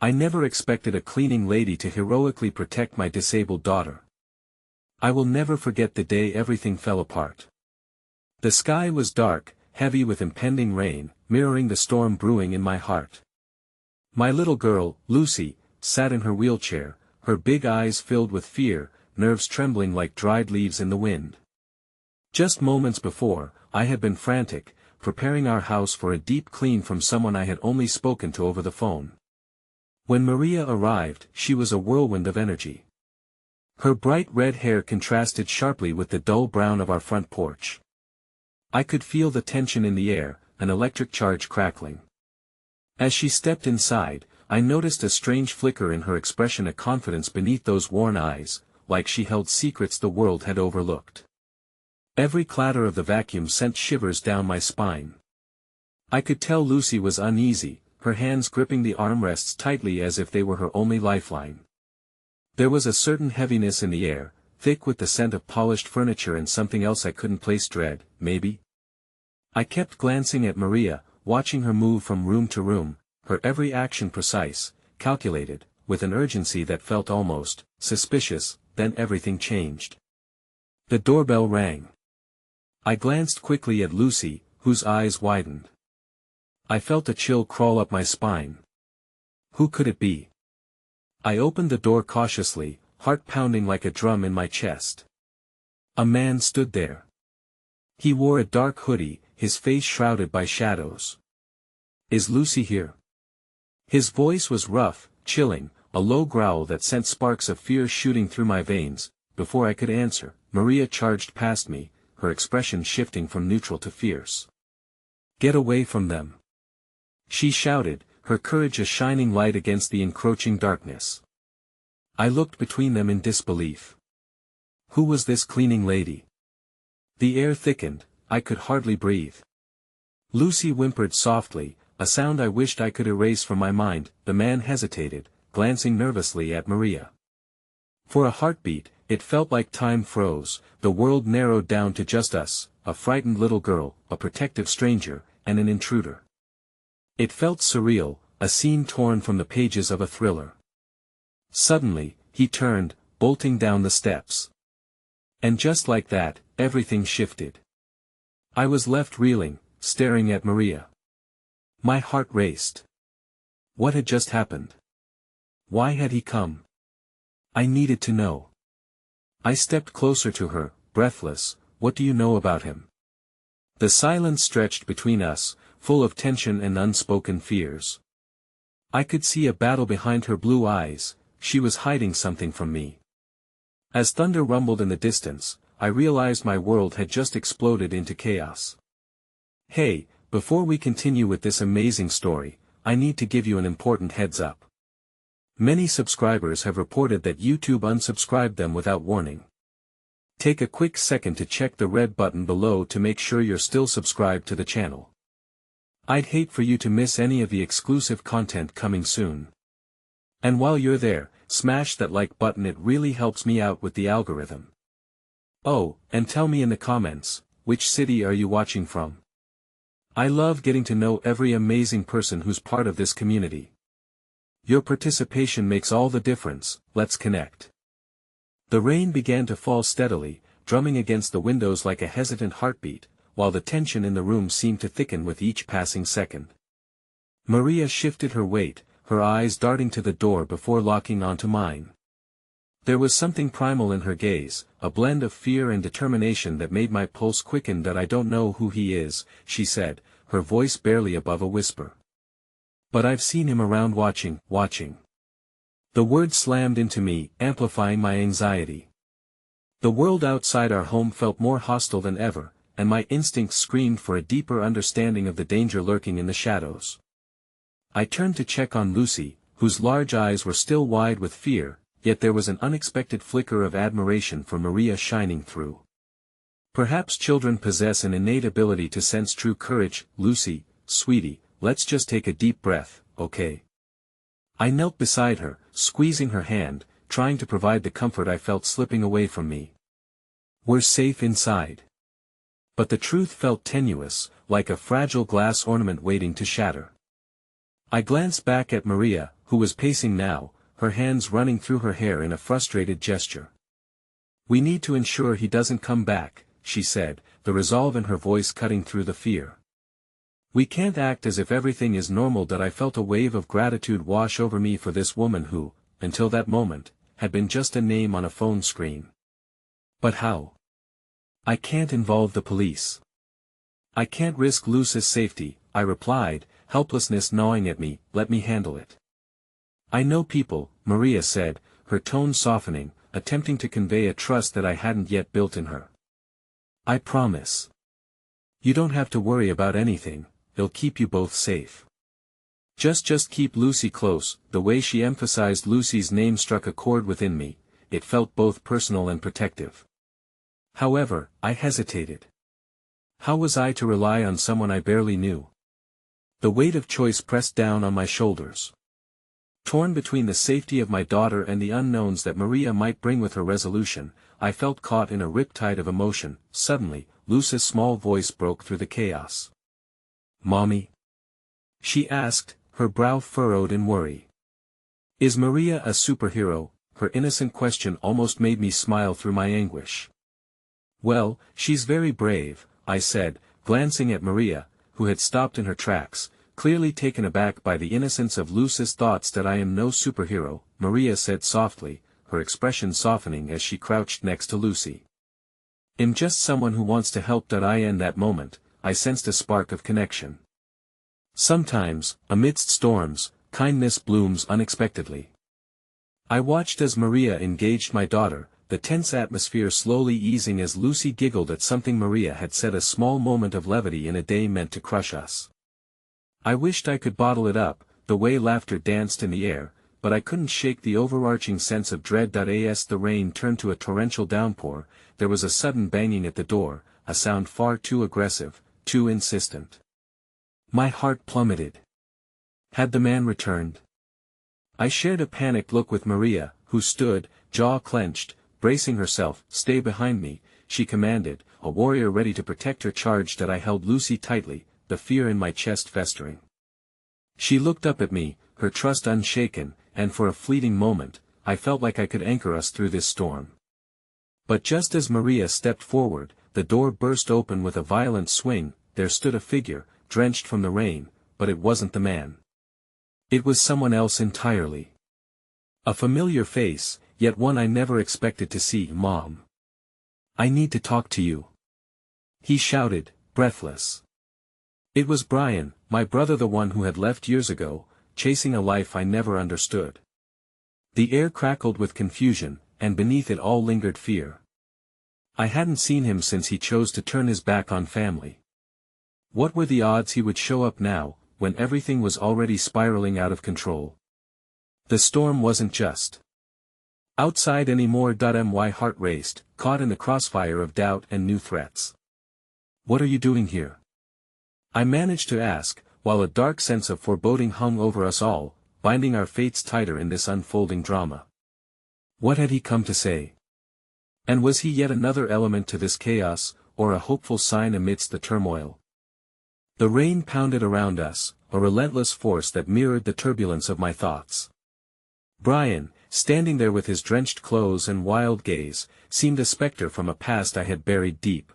I never expected a cleaning lady to heroically protect my disabled daughter. I will never forget the day everything fell apart. The sky was dark, heavy with impending rain, mirroring the storm brewing in my heart. My little girl, Lucy, sat in her wheelchair, her big eyes filled with fear, nerves trembling like dried leaves in the wind. Just moments before, I had been frantic, preparing our house for a deep clean from someone I had only spoken to over the phone. When Maria arrived, she was a whirlwind of energy. Her bright red hair contrasted sharply with the dull brown of our front porch. I could feel the tension in the air, an electric charge crackling. As she stepped inside, I noticed a strange flicker in her expression, a confidence beneath those worn eyes, like she held secrets the world had overlooked. Every clatter of the vacuum sent shivers down my spine. I could tell Lucy was uneasy, her hands gripping the armrests tightly as if they were her only lifeline. There was a certain heaviness in the air, thick with the scent of polished furniture and something else I couldn't place, dread, maybe? I kept glancing at Maria, watching her move from room to room, her every action precise, calculated, with an urgency that felt almost suspicious. Then everything changed. The doorbell rang. I glanced quickly at Lucy, whose eyes widened. I felt a chill crawl up my spine. Who could it be? I opened the door cautiously, heart pounding like a drum in my chest. A man stood there. He wore a dark hoodie, his face shrouded by shadows. "Is Lucy here?" His voice was rough, chilling, a low growl that sent sparks of fear shooting through my veins. Before I could answer, Maria charged past me, her expression shifting from neutral to fierce. "Get away from them!" she shouted, her courage a shining light against the encroaching darkness. I looked between them in disbelief. Who was this cleaning lady? The air thickened, I could hardly breathe. Lucy whimpered softly, a sound I wished I could erase from my mind. The man hesitated, glancing nervously at Maria. For a heartbeat, it felt like time froze, the world narrowed down to just us, a frightened little girl, a protective stranger, and an intruder. It felt surreal, a scene torn from the pages of a thriller. Suddenly, he turned, bolting down the steps. And just like that, everything shifted. I was left reeling, staring at Maria. My heart raced. What had just happened? Why had he come? I needed to know. I stepped closer to her, breathless. What do you know about him? The silence stretched between us, full of tension and unspoken fears. I could see a battle behind her blue eyes. She was hiding something from me. As thunder rumbled in the distance, I realized my world had just exploded into chaos. Hey, before we continue with this amazing story, I need to give you an important heads up. Many subscribers have reported that YouTube unsubscribed them without warning. Take a quick second to check the red button below to make sure you're still subscribed to the channel. I'd hate for you to miss any of the exclusive content coming soon. And while you're there, smash that like button, it really helps me out with the algorithm. Oh, and tell me in the comments, which city are you watching from? I love getting to know every amazing person who's part of this community. Your participation makes all the difference. Let's connect. The rain began to fall steadily, drumming against the windows like a hesitant heartbeat, while the tension in the room seemed to thicken with each passing second. Maria shifted her weight, her eyes darting to the door before locking onto mine. There was something primal in her gaze, a blend of fear and determination that made my pulse quicken. "That I don't know who he is," she said, her voice barely above a whisper. "But I've seen him around watching. The word slammed into me, amplifying my anxiety. The world outside our home felt more hostile than ever, and my instincts screamed for a deeper understanding of the danger lurking in the shadows. I turned to check on Lucy, whose large eyes were still wide with fear, yet there was an unexpected flicker of admiration for Maria shining through. Perhaps children possess an innate ability to sense true courage. "Lucy, sweetie, let's just take a deep breath, okay?" I knelt beside her, squeezing her hand, trying to provide the comfort I felt slipping away from me. "We're safe inside." But the truth felt tenuous, like a fragile glass ornament waiting to shatter. I glanced back at Maria, who was pacing now, her hands running through her hair in a frustrated gesture. "We need to ensure he doesn't come back," she said, the resolve in her voice cutting through the fear. "We can't act as if everything is normal." That I felt a wave of gratitude wash over me for this woman who, until that moment, had been just a name on a phone screen. But how? "I can't involve the police. I can't risk Luce's safety," I replied, helplessness gnawing at me. "Let me handle it." "I know people," Maria said, her tone softening, attempting to convey a trust that I hadn't yet built in her. "I promise. You don't have to worry about anything, they'll keep you both safe. Just keep Lucy close." The way she emphasized Lucy's name struck a chord within me, it felt both personal and protective. However, I hesitated. How was I to rely on someone I barely knew? The weight of choice pressed down on my shoulders. Torn between the safety of my daughter and the unknowns that Maria might bring with her resolution, I felt caught in a riptide of emotion. Suddenly, Luce's small voice broke through the chaos. "Mommy?" she asked, her brow furrowed in worry. "Is Maria a superhero?" Her innocent question almost made me smile through my anguish. "Well, she's very brave," I said, glancing at Maria, who had stopped in her tracks, clearly taken aback by the innocence of Luce's thoughts. "That I am no superhero," Maria said softly, her expression softening as she crouched next to Lucy. "I'm just someone who wants to help." In that moment, I sensed a spark of connection. Sometimes, amidst storms, kindness blooms unexpectedly. I watched as Maria engaged my daughter, the tense atmosphere slowly easing as Lucy giggled at something Maria had said, a small moment of levity in a day meant to crush us. I wished I could bottle it up, the way laughter danced in the air, but I couldn't shake the overarching sense of dread. As the rain turned to a torrential downpour, there was a sudden banging at the door, a sound far too aggressive, too insistent. My heart plummeted. Had the man returned? I shared a panicked look with Maria, who stood, jaw clenched, bracing herself. "Stay behind me," she commanded, a warrior ready to protect her charge. I held Lucy tightly, the fear in my chest festering. She looked up at me, her trust unshaken, and for a fleeting moment, I felt like I could anchor us through this storm. But just as Maria stepped forward, the door burst open with a violent swing. There stood a figure, drenched from the rain, but it wasn't the man. It was someone else entirely. A familiar face, yet one I never expected to see. "Mom. I need to talk to you," he shouted, breathless. It was Brian, my brother, the one who had left years ago, chasing a life I never understood. The air crackled with confusion, and beneath it all lingered fear. I hadn't seen him since he chose to turn his back on family. What were the odds he would show up now, when everything was already spiraling out of control? The storm wasn't just outside anymore. My heart raced, caught in the crossfire of doubt and new threats. "What are you doing here?" I managed to ask, while a dark sense of foreboding hung over us all, binding our fates tighter in this unfolding drama. What had he come to say? And was he yet another element to this chaos, or a hopeful sign amidst the turmoil? The rain pounded around us, a relentless force that mirrored the turbulence of my thoughts. Brian, standing there with his drenched clothes and wild gaze, seemed a specter from a past I had buried deep.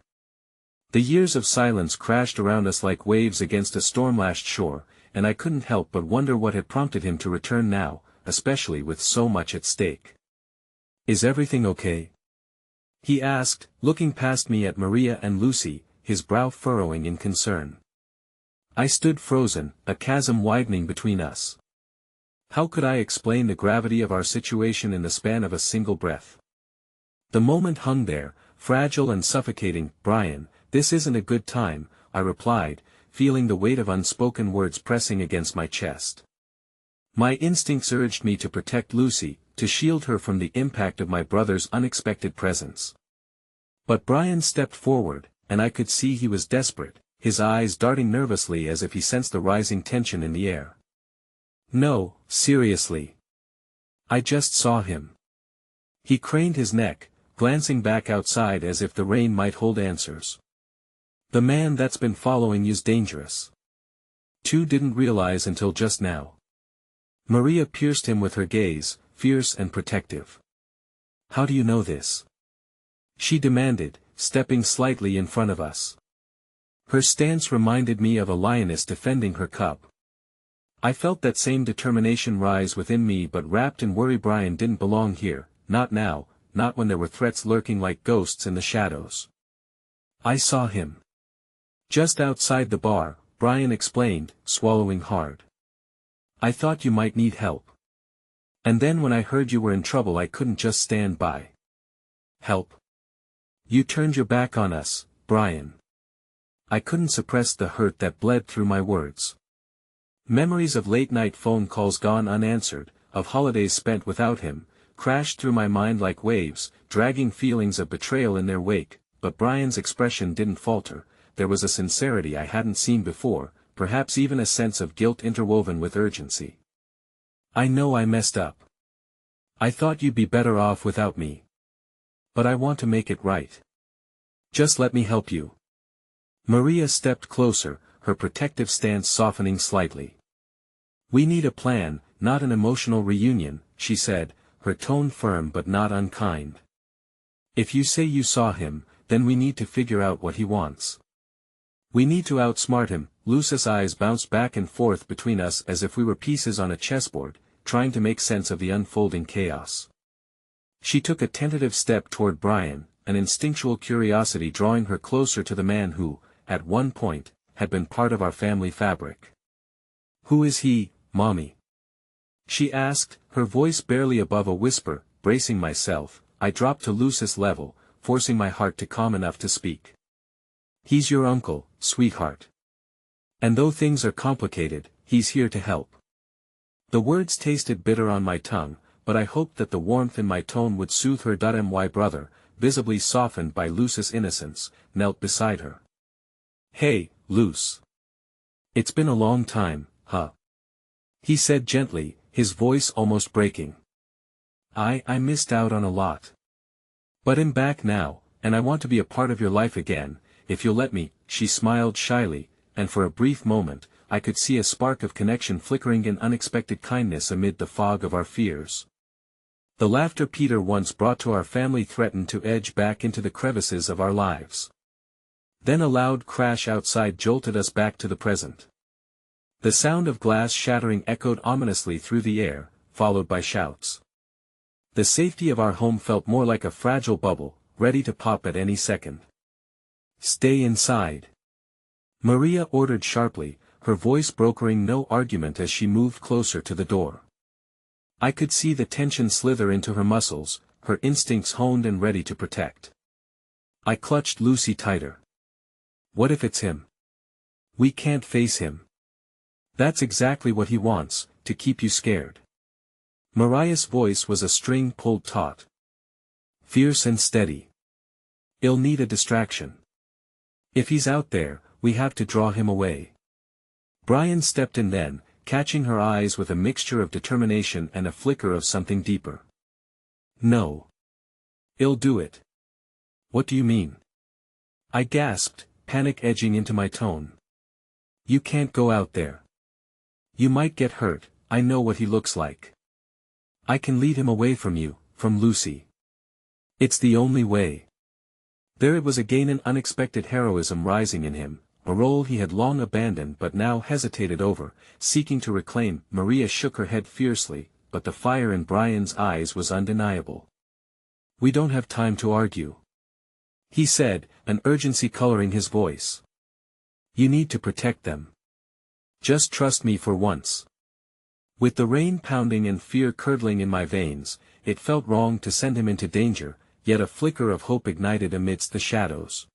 The years of silence crashed around us like waves against a storm-lashed shore, and I couldn't help but wonder what had prompted him to return now, especially with so much at stake. "Is everything okay?" he asked, looking past me at Maria and Lucy, his brow furrowing in concern. I stood frozen, a chasm widening between us. How could I explain the gravity of our situation in the span of a single breath? The moment hung there, fragile and suffocating. "Brian, this isn't a good time," I replied, feeling the weight of unspoken words pressing against my chest. My instincts urged me to protect Lucy, to shield her from the impact of my brother's unexpected presence. But Brian stepped forward, and I could see he was desperate, his eyes darting nervously as if he sensed the rising tension in the air. "No, seriously. I just saw him." He craned his neck, glancing back outside as if the rain might hold answers. "The man that's been following you's dangerous. Two didn't realize until just now. Maria pierced him with her gaze, fierce and protective. How do you know this? She demanded, stepping slightly in front of us. Her stance reminded me of a lioness defending her cub. I felt that same determination rise within me, but wrapped in worry. Brian didn't belong here, not now, not when there were threats lurking like ghosts in the shadows. I saw him. Just outside the bar, Brian explained, swallowing hard. I thought you might need help. And then when I heard you were in trouble, I couldn't just stand by. Help? You turned your back on us, Brian. I couldn't suppress the hurt that bled through my words. Memories of late-night phone calls gone unanswered, of holidays spent without him, crashed through my mind like waves, dragging feelings of betrayal in their wake, but Brian's expression didn't falter. There was a sincerity I hadn't seen before, perhaps even a sense of guilt interwoven with urgency. I know I messed up. I thought you'd be better off without me. But I want to make it right. Just let me help you. Maria stepped closer, her protective stance softening slightly. We need a plan, not an emotional reunion, she said, her tone firm but not unkind. If you say you saw him, then we need to figure out what he wants. We need to outsmart him. Lucy's eyes bounced back and forth between us as if we were pieces on a chessboard, trying to make sense of the unfolding chaos. She took a tentative step toward Brian, an instinctual curiosity drawing her closer to the man who, at one point, had been part of our family fabric. Who is he, Mommy? She asked, her voice barely above a whisper. Bracing myself, I dropped to Lucy's level, forcing my heart to calm enough to speak. He's your uncle, sweetheart. And though things are complicated, he's here to help. The words tasted bitter on my tongue, but I hoped that the warmth in my tone would soothe her. My brother, visibly softened by Lucy's innocence, knelt beside her. Hey, Luce. It's been a long time, huh? He said gently, his voice almost breaking. I missed out on a lot. But I'm back now, and I want to be a part of your life again, if you'll let me. She smiled shyly, and for a brief moment, I could see a spark of connection flickering in unexpected kindness amid the fog of our fears. The laughter Peter once brought to our family threatened to edge back into the crevices of our lives. Then a loud crash outside jolted us back to the present. The sound of glass shattering echoed ominously through the air, followed by shouts. The safety of our home felt more like a fragile bubble, ready to pop at any second. Stay inside. Maria ordered sharply, her voice brokering no argument as she moved closer to the door. I could see the tension slither into her muscles, her instincts honed and ready to protect. I clutched Lucy tighter. What if it's him? We can't face him. That's exactly what he wants, to keep you scared. Mariah's voice was a string pulled taut. Fierce and steady. He'll need a distraction. If he's out there, we have to draw him away. Brian stepped in then, catching her eyes with a mixture of determination and a flicker of something deeper. No. He'll do it. What do you mean? I gasped, panic edging into my tone. You can't go out there. You might get hurt. I know what he looks like. I can lead him away from you, from Lucy. It's the only way. There it was again, an unexpected heroism rising in him, a role he had long abandoned but now hesitated over, seeking to reclaim. Maria shook her head fiercely, but the fire in Brian's eyes was undeniable. We don't have time to argue. He said, an urgency coloring his voice. You need to protect them. Just trust me for once. With the rain pounding and fear curdling in my veins, it felt wrong to send him into danger, yet a flicker of hope ignited amidst the shadows.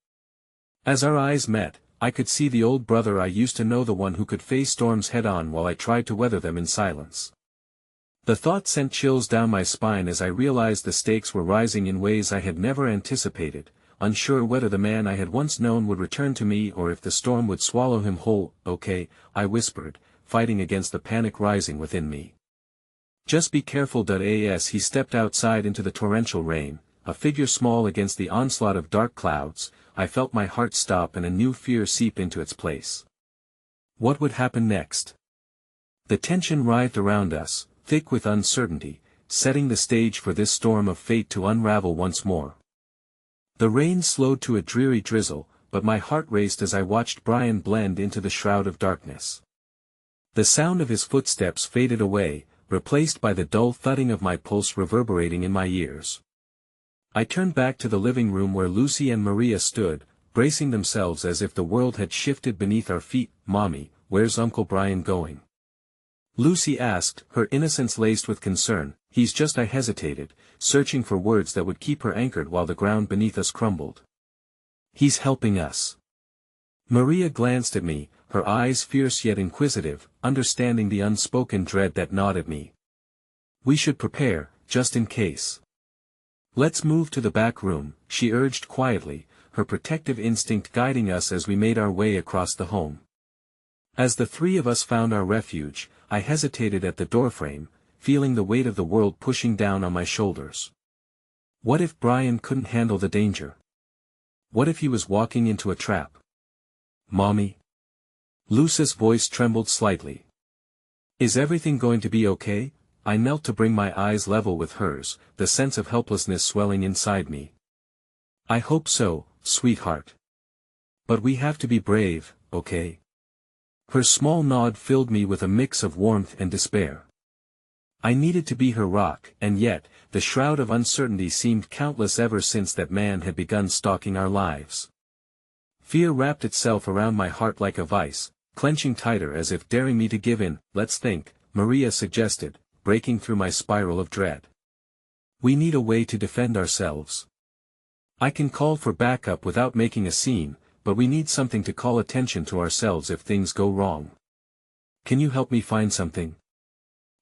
As our eyes met, I could see the old brother I used to know, the one who could face storms head-on while I tried to weather them in silence. The thought sent chills down my spine as I realized the stakes were rising in ways I had never anticipated, unsure whether the man I had once known would return to me or if the storm would swallow him whole. Okay, I whispered, fighting against the panic rising within me. Just be careful. As he stepped outside into the torrential rain, a figure small against the onslaught of dark clouds, I felt my heart stop and a new fear seep into its place. What would happen next? The tension writhed around us, thick with uncertainty, setting the stage for this storm of fate to unravel once more. The rain slowed to a dreary drizzle, but my heart raced as I watched Brian blend into the shroud of darkness. The sound of his footsteps faded away, replaced by the dull thudding of my pulse reverberating in my ears. I turned back to the living room where Lucy and Maria stood, bracing themselves as if the world had shifted beneath our feet. "Mommy, where's Uncle Brian going?" Lucy asked, her innocence laced with concern. "He's just," I hesitated, searching for words that would keep her anchored while the ground beneath us crumbled. "He's helping us." Maria glanced at me, her eyes fierce yet inquisitive, understanding the unspoken dread that gnawed at me. "We should prepare, just in case." "Let's move to the back room," she urged quietly, her protective instinct guiding us as we made our way across the home. As the three of us found our refuge, I hesitated at the doorframe, feeling the weight of the world pushing down on my shoulders. What if Brian couldn't handle the danger? What if he was walking into a trap? "Mommy?" Lucy's voice trembled slightly. "Is everything going to be okay?" I knelt to bring my eyes level with hers, the sense of helplessness swelling inside me. "I hope so, sweetheart. But we have to be brave, okay?" Her small nod filled me with a mix of warmth and despair. I needed to be her rock, and yet, the shroud of uncertainty seemed countless ever since that man had begun stalking our lives. Fear wrapped itself around my heart like a vice, clenching tighter as if daring me to give in. "Let's think," Maria suggested, breaking through my spiral of dread. "We need a way to defend ourselves. I can call for backup without making a scene, but we need something to call attention to ourselves if things go wrong. Can you help me find something?"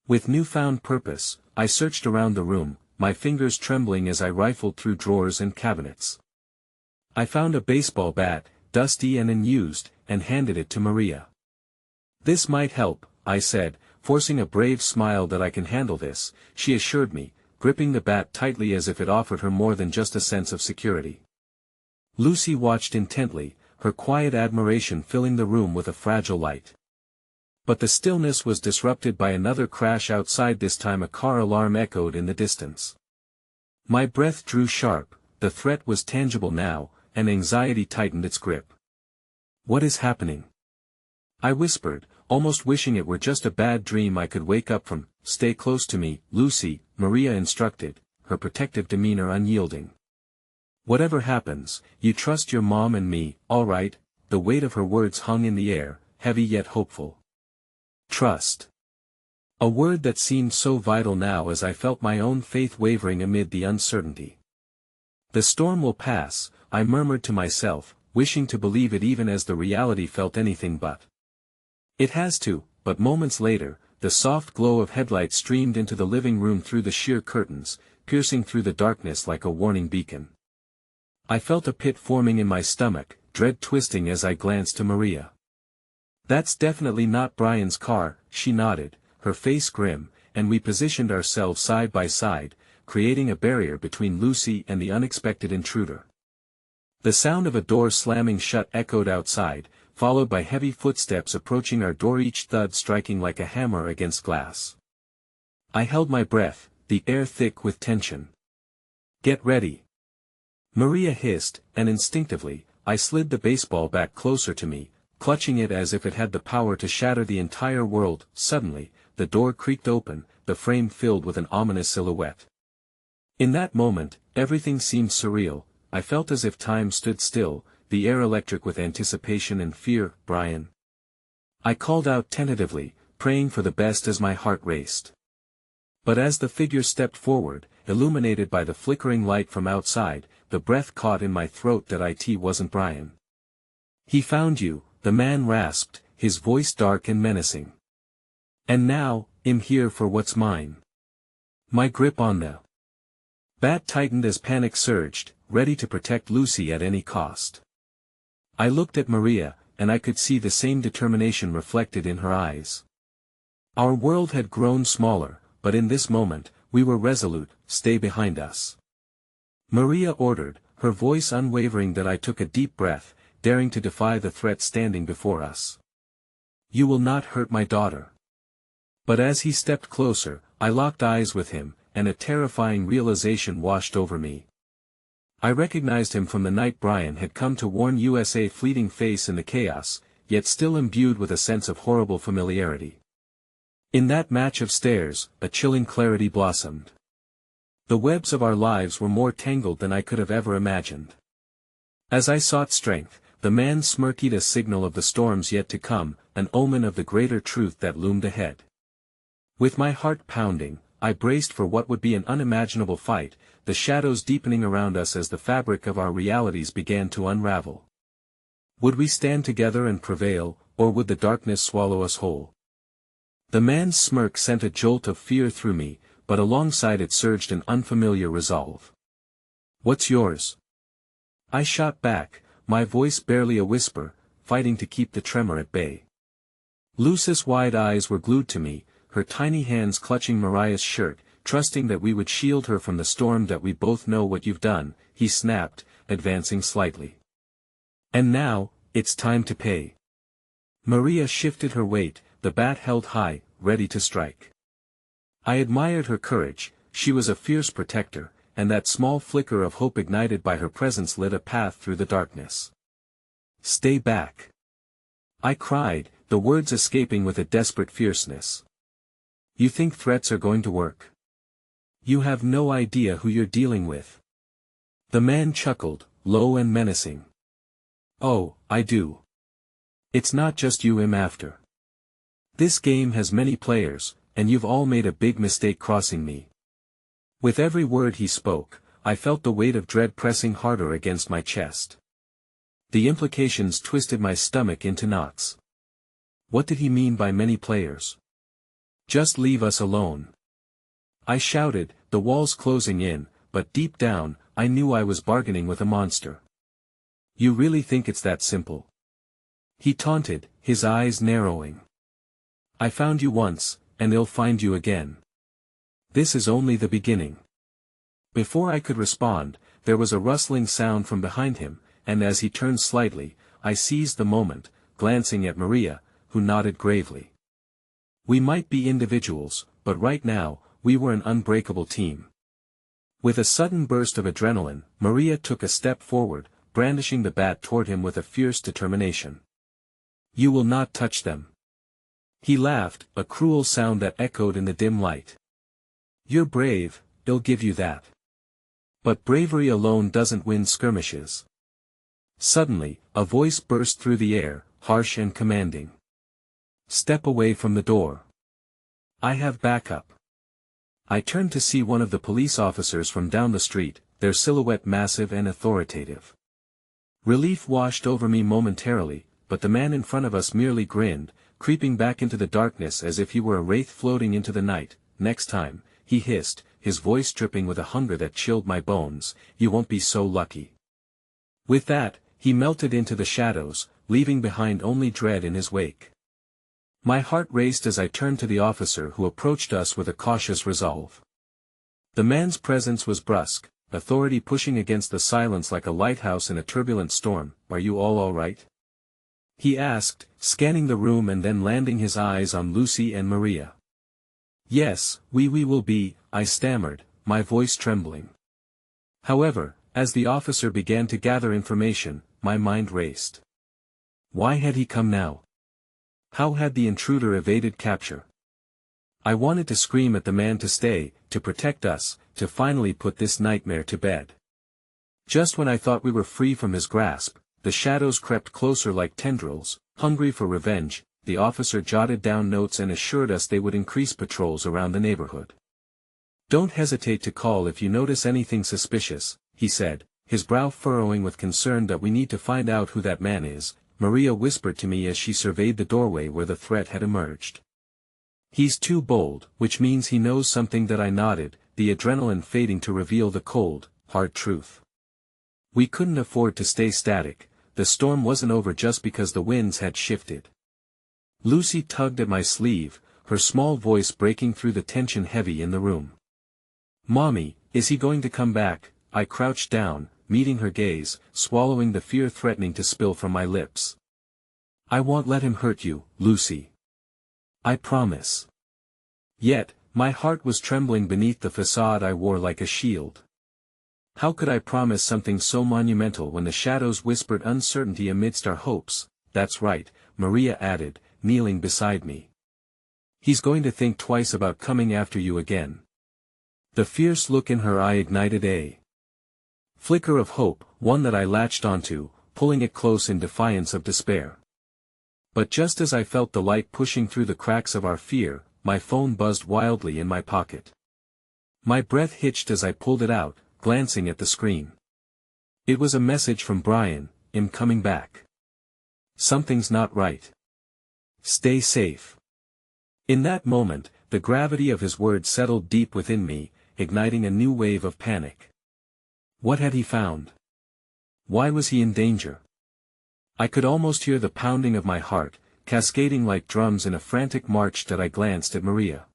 With newfound purpose, I searched around the room, my fingers trembling as I rifled through drawers and cabinets. I found a baseball bat, dusty and unused, and handed it to Maria. "This might help," I said, forcing a brave smile. "That I can handle this," she assured me, gripping the bat tightly as if it offered her more than just a sense of security. Lucy watched intently, her quiet admiration filling the room with a fragile light. But the stillness was disrupted by another crash outside. This time a car alarm echoed in the distance. My breath drew sharp, the threat was tangible now, and anxiety tightened its grip. "What is happening?" I whispered, almost wishing it were just a bad dream I could wake up from. "Stay close to me, Lucy," Maria instructed, her protective demeanor unyielding. "Whatever happens, you trust your mom and me, all right?" The weight of her words hung in the air, heavy yet hopeful. Trust. A word that seemed so vital now as I felt my own faith wavering amid the uncertainty. "The storm will pass," I murmured to myself, wishing to believe it even as the reality felt anything but. It has to. But moments later, the soft glow of headlights streamed into the living room through the sheer curtains, piercing through the darkness like a warning beacon. I felt a pit forming in my stomach, dread twisting as I glanced to Maria. "That's definitely not Brian's car," she nodded, her face grim, and we positioned ourselves side by side, creating a barrier between Lucy and the unexpected intruder. The sound of a door slamming shut echoed outside, followed by heavy footsteps approaching our door, each thud striking like a hammer against glass. I held my breath, the air thick with tension. "Get ready," Maria hissed, and instinctively, I slid the baseball bat closer to me, clutching it as if it had the power to shatter the entire world. Suddenly, the door creaked open, the frame filled with an ominous silhouette. In that moment, everything seemed surreal. I felt as if time stood still, the air electric with anticipation and fear. "Brian." I called out tentatively, praying for the best as my heart raced. But as the figure stepped forward, illuminated by the flickering light from outside, the breath caught in my throat that it wasn't Brian. "He found you," the man rasped, his voice dark and menacing. "And now, I'm here for what's mine." My grip on the bat tightened as panic surged, ready to protect Lucy at any cost. I looked at Maria, and I could see the same determination reflected in her eyes. Our world had grown smaller, but in this moment, we were resolute. "Stay behind us," Maria ordered, her voice unwavering. That I took a deep breath, daring to defy the threat standing before us. You will not hurt my daughter. But as he stepped closer, I locked eyes with him, and a terrifying realization washed over me. I recognized him from the night Brian had come to warn USA, fleeting face in the chaos, yet still imbued with a sense of horrible familiarity. In that match of stares, a chilling clarity blossomed. The webs of our lives were more tangled than I could have ever imagined. As I sought strength, the man smirked, a signal of the storms yet to come, an omen of the greater truth that loomed ahead. With my heart pounding, I braced for what would be an unimaginable fight, the shadows deepening around us as the fabric of our realities began to unravel. Would we stand together and prevail, or would the darkness swallow us whole? The man's smirk sent a jolt of fear through me, but alongside it surged an unfamiliar resolve. What's yours? I shot back, my voice barely a whisper, fighting to keep the tremor at bay. Lucy's wide eyes were glued to me, her tiny hands clutching Mariah's shirt, trusting that we would shield her from the storm. That we both know what you've done, he snapped, advancing slightly. And now, it's time to pay. Maria shifted her weight, the bat held high, ready to strike. I admired her courage, she was a fierce protector, and that small flicker of hope ignited by her presence lit a path through the darkness. Stay back! I cried, the words escaping with a desperate fierceness. You think threats are going to work? You have no idea who you're dealing with. The man chuckled, low and menacing. Oh, I do. It's not just you I'm after. This game has many players, and you've all made a big mistake crossing me. With every word he spoke, I felt the weight of dread pressing harder against my chest. The implications twisted my stomach into knots. What did he mean by many players? Just leave us alone. I shouted, the walls closing in, but deep down, I knew I was bargaining with a monster. You really think it's that simple? He taunted, his eyes narrowing. I found you once, and they'll find you again. This is only the beginning. Before I could respond, there was a rustling sound from behind him, and as he turned slightly, I seized the moment, glancing at Maria, who nodded gravely. We might be individuals, but right now, we were an unbreakable team. With a sudden burst of adrenaline, Maria took a step forward, brandishing the bat toward him with a fierce determination. You will not touch them. He laughed, a cruel sound that echoed in the dim light. You're brave, I'll give you that. But bravery alone doesn't win skirmishes. Suddenly, a voice burst through the air, harsh and commanding. Step away from the door. I have backup. I turned to see one of the police officers from down the street, their silhouette massive and authoritative. Relief washed over me momentarily, but the man in front of us merely grinned, creeping back into the darkness as if he were a wraith floating into the night. Next time, he hissed, his voice dripping with a hunger that chilled my bones, you won't be so lucky. With that, he melted into the shadows, leaving behind only dread in his wake. My heart raced as I turned to the officer who approached us with a cautious resolve. The man's presence was brusque, authority pushing against the silence like a lighthouse in a turbulent storm. Are you all right? He asked, scanning the room and then landing his eyes on Lucy and Maria. Yes, we will be, I stammered, my voice trembling. However, as the officer began to gather information, my mind raced. Why had he come now? How had the intruder evaded capture? I wanted to scream at the man to stay, to protect us, to finally put this nightmare to bed. Just when I thought we were free from his grasp, the shadows crept closer like tendrils, hungry for revenge. The officer jotted down notes and assured us they would increase patrols around the neighborhood. Don't hesitate to call if you notice anything suspicious, he said, his brow furrowing with concern. That we need to find out who that man is, Maria whispered to me as she surveyed the doorway where the threat had emerged. He's too bold, which means he knows something. That I nodded, the adrenaline fading to reveal the cold, hard truth. We couldn't afford to stay static, the storm wasn't over just because the winds had shifted. Lucy tugged at my sleeve, her small voice breaking through the tension heavy in the room. Mommy, is he going to come back? I crouched down, meeting her gaze, swallowing the fear threatening to spill from my lips. I won't let him hurt you, Lucy. I promise. Yet, my heart was trembling beneath the facade I wore like a shield. How could I promise something so monumental when the shadows whispered uncertainty amidst our hopes? That's right, Maria added, kneeling beside me. He's going to think twice about coming after you again. The fierce look in her eye ignited a flicker of hope, one that I latched onto, pulling it close in defiance of despair. But just as I felt the light pushing through the cracks of our fear, my phone buzzed wildly in my pocket. My breath hitched as I pulled it out, glancing at the screen. It was a message from Brian, "I'm coming back. Something's not right. Stay safe." In that moment, the gravity of his words settled deep within me, igniting a new wave of panic. What had he found? Why was he in danger? I could almost hear the pounding of my heart, cascading like drums in a frantic march that I glanced at Maria.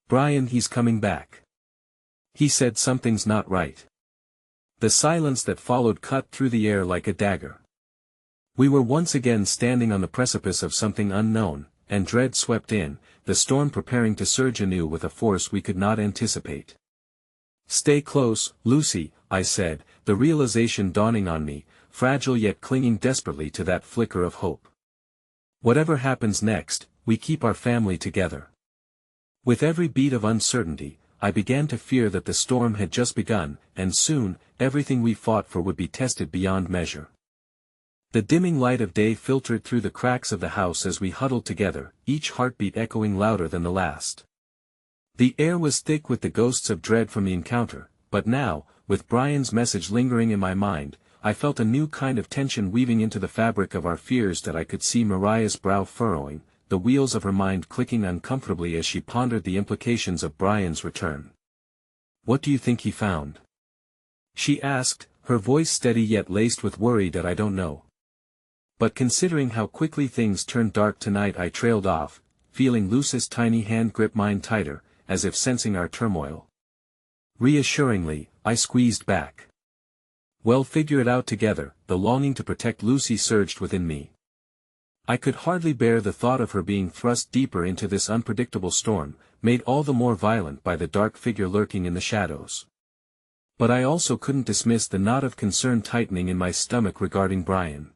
"Brian, he's coming back. He said something's not right." The silence that followed cut through the air like a dagger. We were once again standing on the precipice of something unknown, and dread swept in, the storm preparing to surge anew with a force we could not anticipate. "Stay close, Lucy," I said, the realization dawning on me, fragile yet clinging desperately to that flicker of hope. "Whatever happens next, we keep our family together." With every beat of uncertainty, I began to fear that the storm had just begun, and soon, everything we fought for would be tested beyond measure. The dimming light of day filtered through the cracks of the house as we huddled together, each heartbeat echoing louder than the last. The air was thick with the ghosts of dread from the encounter, but now, with Brian's message lingering in my mind, I felt a new kind of tension weaving into the fabric of our fears that I could see Mariah's brow furrowing, the wheels of her mind clicking uncomfortably as she pondered the implications of Brian's return. "What do you think he found?" she asked, her voice steady yet laced with worry. "That I don't know. But considering how quickly things turned dark tonight," I trailed off, feeling Lucy's tiny hand grip mine tighter, as if sensing our turmoil. Reassuringly, I squeezed back. "We'll figure it out together." The longing to protect Lucy surged within me. I could hardly bear the thought of her being thrust deeper into this unpredictable storm, made all the more violent by the dark figure lurking in the shadows. But I also couldn't dismiss the knot of concern tightening in my stomach regarding Brian.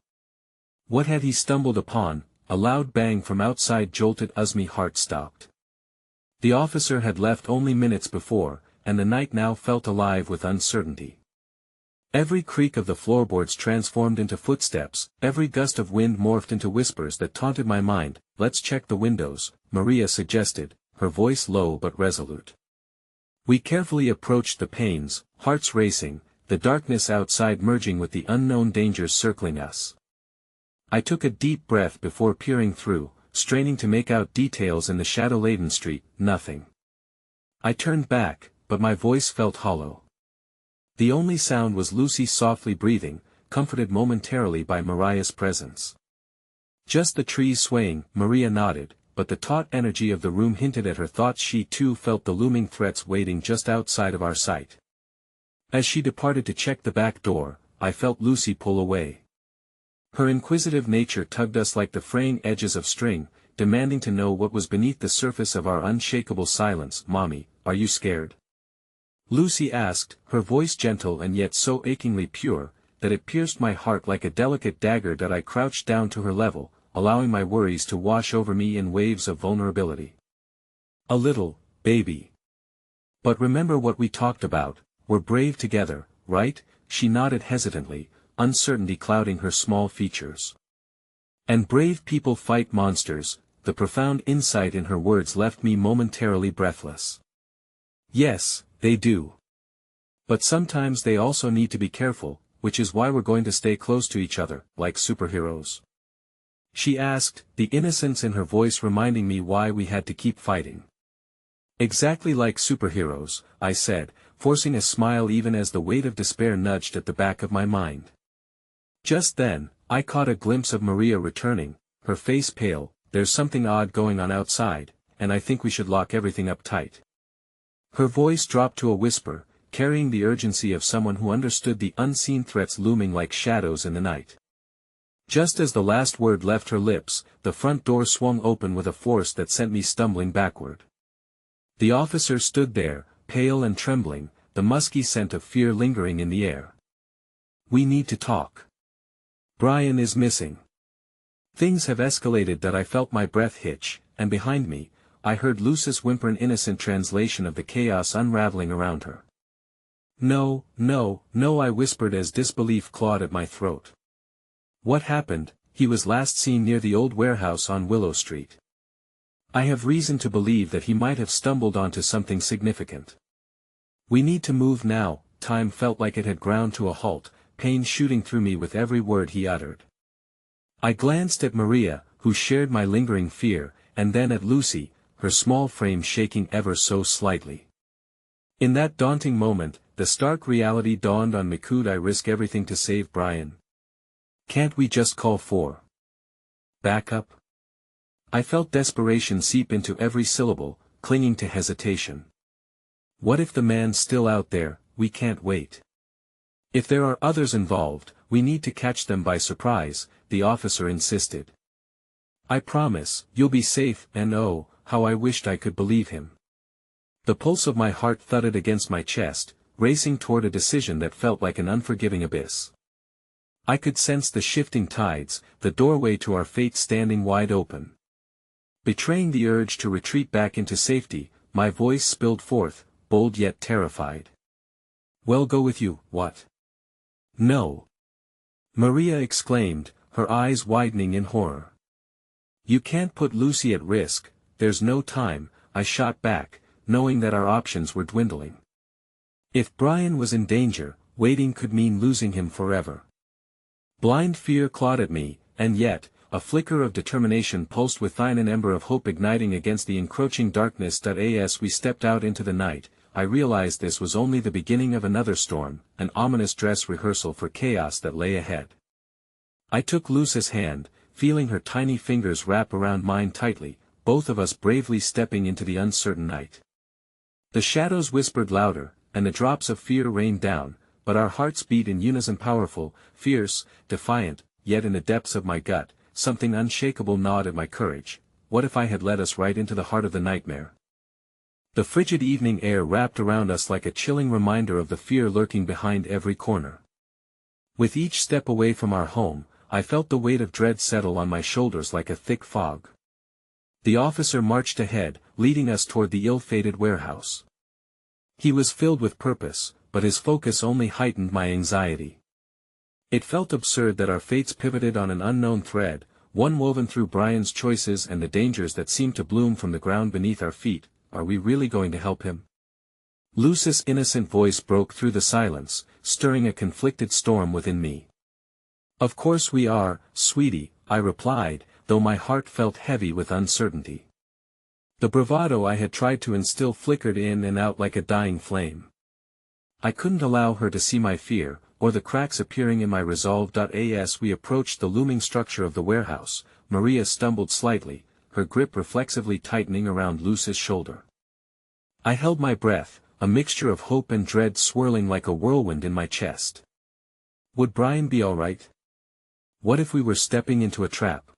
What had he stumbled upon? A loud bang from outside jolted as my heart stopped. The officer had left only minutes before, and the night now felt alive with uncertainty. Every creak of the floorboards transformed into footsteps, every gust of wind morphed into whispers that taunted my mind. "Let's check the windows," Maria suggested, her voice low but resolute. We carefully approached the panes, hearts racing, the darkness outside merging with the unknown dangers circling us. I took a deep breath before peering through, straining to make out details in the shadow-laden street. Nothing. I turned back, but my voice felt hollow. The only sound was Lucy softly breathing, comforted momentarily by Mariah's presence. "Just the trees swaying," Maria nodded, but the taut energy of the room hinted at her thoughts. She too felt the looming threats waiting just outside of our sight. As she departed to check the back door, I felt Lucy pull away. Her inquisitive nature tugged us like the fraying edges of string, demanding to know what was beneath the surface of our unshakable silence. "Mommy, are you scared?" Lucy asked, her voice gentle and yet so achingly pure, that it pierced my heart like a delicate dagger. That I crouched down to her level, allowing my worries to wash over me in waves of vulnerability. "A little, baby. But remember what we talked about, we're brave together, right?" She nodded hesitantly, uncertainty clouding her small features. "And brave people fight monsters." The profound insight in her words left me momentarily breathless. "Yes, they do. But sometimes they also need to be careful, which is why we're going to stay close to each other, like superheroes," she asked, the innocence in her voice reminding me why we had to keep fighting. "Exactly like superheroes," I said, forcing a smile even as the weight of despair nudged at the back of my mind. Just then, I caught a glimpse of Maria returning, her face pale. "There's something odd going on outside, and I think we should lock everything up tight." Her voice dropped to a whisper, carrying the urgency of someone who understood the unseen threats looming like shadows in the night. Just as the last word left her lips, the front door swung open with a force that sent me stumbling backward. The officer stood there, pale and trembling, the musky scent of fear lingering in the air. "We need to talk. Brian is missing." Things have escalated that I felt my breath hitch, and behind me, I heard Lucy's whimper, an innocent translation of the chaos unraveling around her. "No, no, no," I whispered as disbelief clawed at my throat. "What happened?" "He was last seen near the old warehouse on Willow Street. I have reason to believe that he might have stumbled onto something significant. We need to move now." Time felt like it had ground to a halt, pain shooting through me with every word he uttered. I glanced at Maria, who shared my lingering fear, and then at Lucy, her small frame shaking ever so slightly. In that daunting moment, the stark reality dawned on me. Could I risk everything to save Brian? Can't we just call for backup? I felt desperation seep into every syllable, clinging to hesitation. What if the man's still out there? We can't wait. If there are others involved, we need to catch them by surprise, the officer insisted. I promise, you'll be safe, and oh, how I wished I could believe him. The pulse of my heart thudded against my chest, racing toward a decision that felt like an unforgiving abyss. I could sense the shifting tides, the doorway to our fate standing wide open. Betraying the urge to retreat back into safety, my voice spilled forth, bold yet terrified. "Well, go with you, what?" "No!" Maria exclaimed, her eyes widening in horror. "You can't put Lucy at risk." "There's no time," I shot back, knowing that our options were dwindling. If Brian was in danger, waiting could mean losing him forever. Blind fear clawed at me, and yet, a flicker of determination pulsed within, an ember of hope igniting against the encroaching darkness. As we stepped out into the night, I realized this was only the beginning of another storm, an ominous dress rehearsal for chaos that lay ahead. I took Lucy's hand, feeling her tiny fingers wrap around mine tightly, both of us bravely stepping into the uncertain night. The shadows whispered louder, and the drops of fear rained down, but our hearts beat in unison, powerful, fierce, defiant, yet in the depths of my gut, something unshakable gnawed at my courage. What if I had led us right into the heart of the nightmare? The frigid evening air wrapped around us like a chilling reminder of the fear lurking behind every corner. With each step away from our home, I felt the weight of dread settle on my shoulders like a thick fog. The officer marched ahead, leading us toward the ill-fated warehouse. He was filled with purpose, but his focus only heightened my anxiety. It felt absurd that our fates pivoted on an unknown thread, one woven through Brian's choices and the dangers that seemed to bloom from the ground beneath our feet. Are we really going to help him? Lucy's innocent voice broke through the silence, stirring a conflicted storm within me. "Of course we are, sweetie," I replied, though my heart felt heavy with uncertainty. The bravado I had tried to instill flickered in and out like a dying flame. I couldn't allow her to see my fear, or the cracks appearing in my resolve. As we approached the looming structure of the warehouse, Maria stumbled slightly, her grip reflexively tightening around Lucy's shoulder. I held my breath, a mixture of hope and dread swirling like a whirlwind in my chest. Would Brian be all right? What if we were stepping into a trap?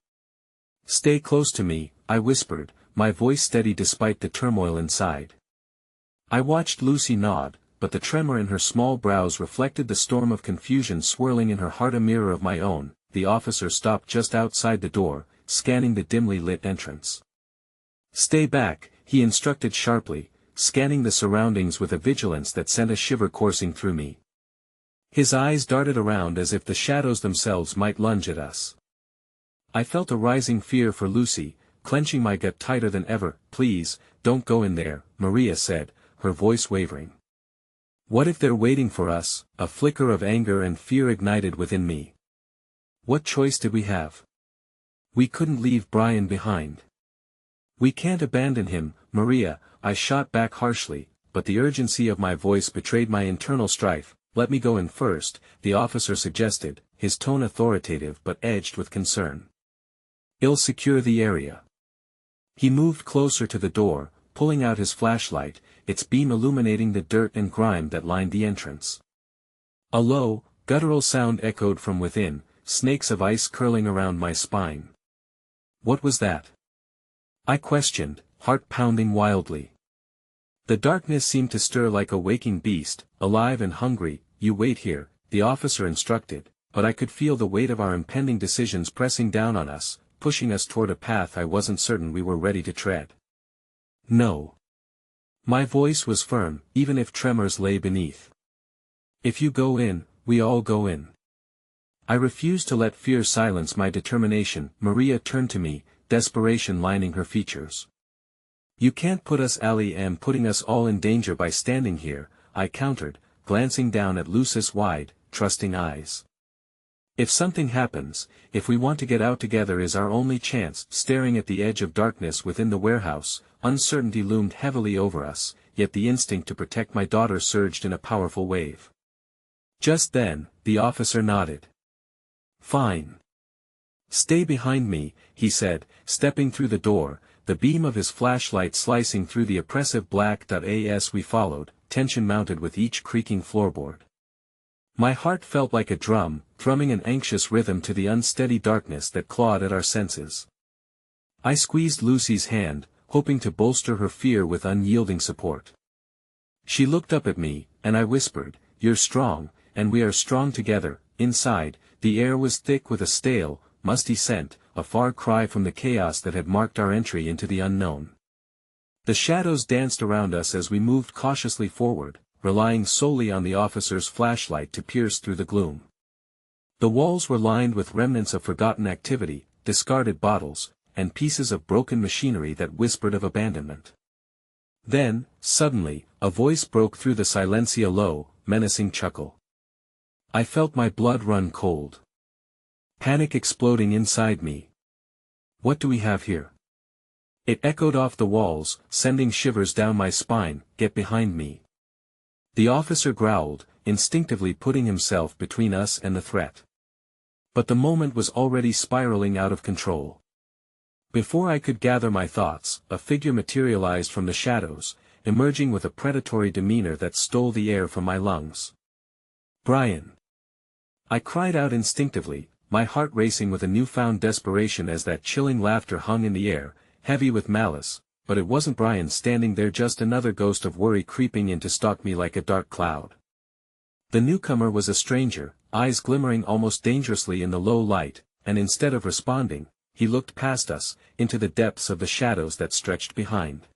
"Stay close to me," I whispered, my voice steady despite the turmoil inside. I watched Lucy nod, but the tremor in her small brows reflected the storm of confusion swirling in her heart, a mirror of my own. The officer stopped just outside the door, scanning the dimly lit entrance. "Stay back," he instructed sharply, scanning the surroundings with a vigilance that sent a shiver coursing through me. His eyes darted around as if the shadows themselves might lunge at us. I felt a rising fear for Lucy, clenching my gut tighter than ever. "Please, don't go in there," Maria said, her voice wavering. "What if they're waiting for us?" A flicker of anger and fear ignited within me. What choice did we have? We couldn't leave Brian behind. "We can't abandon him, Maria," I shot back harshly, but the urgency of my voice betrayed my internal strife. "Let me go in first," the officer suggested, his tone authoritative but edged with concern. "I'll secure the area." He moved closer to the door, pulling out his flashlight, its beam illuminating the dirt and grime that lined the entrance. A low, guttural sound echoed from within, snakes of ice curling around my spine. What was that? I questioned, heart pounding wildly. The darkness seemed to stir like a waking beast, alive and hungry. You wait here, the officer instructed, but I could feel the weight of our impending decisions pressing down on us, pushing us toward a path I wasn't certain we were ready to tread. No. My voice was firm, even if tremors lay beneath. If you go in, we all go in. I refused to let fear silence my determination. Maria turned to me, desperation lining her features. You can't put us putting us all in danger by standing here, I countered, glancing down at Lucy's wide, trusting eyes. If something happens, if we want to get out together is our only chance. Staring at the edge of darkness within the warehouse, uncertainty loomed heavily over us, yet the instinct to protect my daughter surged in a powerful wave. Just then, the officer nodded. Fine. Stay behind me, he said, stepping through the door, the beam of his flashlight slicing through the oppressive black. As we followed, tension mounted with each creaking floorboard. My heart felt like a drum, thrumming an anxious rhythm to the unsteady darkness that clawed at our senses. I squeezed Lucy's hand, hoping to bolster her fear with unyielding support. She looked up at me, and I whispered, "You're strong, and we are strong together." Inside, the air was thick with a stale, musty scent, a far cry from the chaos that had marked our entry into the unknown. The shadows danced around us as we moved cautiously forward, relying solely on the officer's flashlight to pierce through the gloom. The walls were lined with remnants of forgotten activity, discarded bottles, and pieces of broken machinery that whispered of abandonment. Then, suddenly, a voice broke through the silencia, low, menacing chuckle. I felt my blood run cold. Panic exploding inside me. What do we have here? It echoed off the walls, sending shivers down my spine. Get behind me. The officer growled, instinctively putting himself between us and the threat. But the moment was already spiraling out of control. Before I could gather my thoughts, a figure materialized from the shadows, emerging with a predatory demeanor that stole the air from my lungs. Brian! I cried out instinctively, my heart racing with a newfound desperation as that chilling laughter hung in the air, heavy with malice, but it wasn't Brian standing there, just another ghost of worry creeping in to stalk me like a dark cloud. The newcomer was a stranger, eyes glimmering almost dangerously in the low light, and instead of responding, he looked past us, into the depths of the shadows that stretched behind.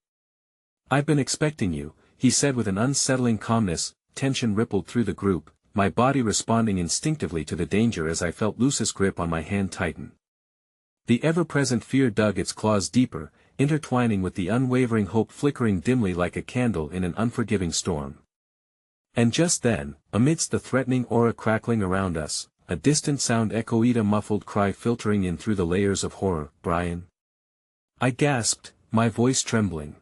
I've been expecting you, he said with an unsettling calmness. Tension rippled through the group, my body responding instinctively to the danger as I felt Lucy's grip on my hand tighten. The ever-present fear dug its claws deeper, intertwining with the unwavering hope flickering dimly like a candle in an unforgiving storm. And just then, amidst the threatening aura crackling around us, a distant sound echoed, a muffled cry filtering in through the layers of horror. Brian? I gasped, my voice trembling.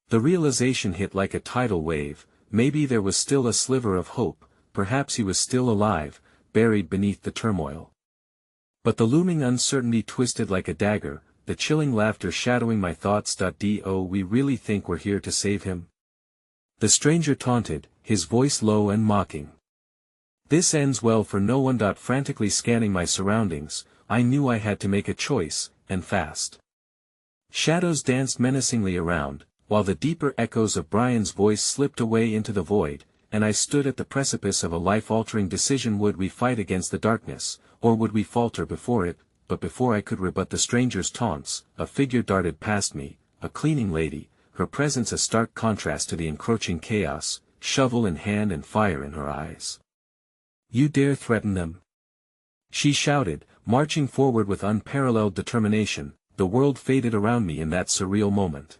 The realization hit like a tidal wave. Maybe there was still a sliver of hope, perhaps he was still alive, buried beneath the turmoil. But the looming uncertainty twisted like a dagger, the chilling laughter shadowing my thoughts. Do we really think we're here to save him? The stranger taunted, his voice low and mocking. This ends well for no one. Frantically scanning my surroundings, I knew I had to make a choice, and fast. Shadows danced menacingly around, while the deeper echoes of Brian's voice slipped away into the void, and I stood at the precipice of a life-altering decision. Would we fight against the darkness, or would we falter before it? But before I could rebut the stranger's taunts, a figure darted past me, a cleaning lady, her presence a stark contrast to the encroaching chaos, shovel in hand and fire in her eyes. You dare threaten them? She shouted, marching forward with unparalleled determination. The world faded around me in that surreal moment.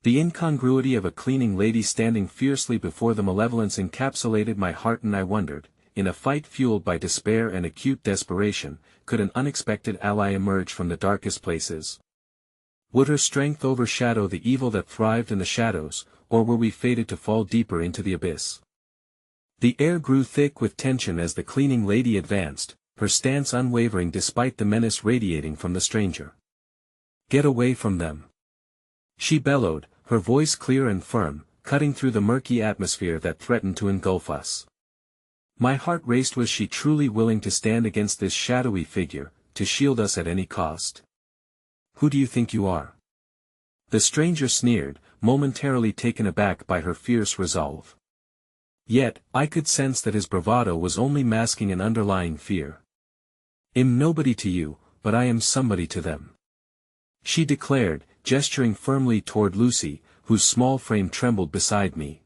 The incongruity of a cleaning lady standing fiercely before the malevolence encapsulated my heart, and I wondered, in a fight fueled by despair and acute desperation, could an unexpected ally emerge from the darkest places? Would her strength overshadow the evil that thrived in the shadows, or were we fated to fall deeper into the abyss? The air grew thick with tension as the cleaning lady advanced, her stance unwavering despite the menace radiating from the stranger. Get away from them! She bellowed, her voice clear and firm, cutting through the murky atmosphere that threatened to engulf us. My heart raced. Was she truly willing to stand against this shadowy figure, to shield us at any cost? Who do you think you are? The stranger sneered, momentarily taken aback by her fierce resolve. Yet, I could sense that his bravado was only masking an underlying fear. "I'm nobody to you, but I am somebody to them," she declared, gesturing firmly toward Lucy, whose small frame trembled beside me.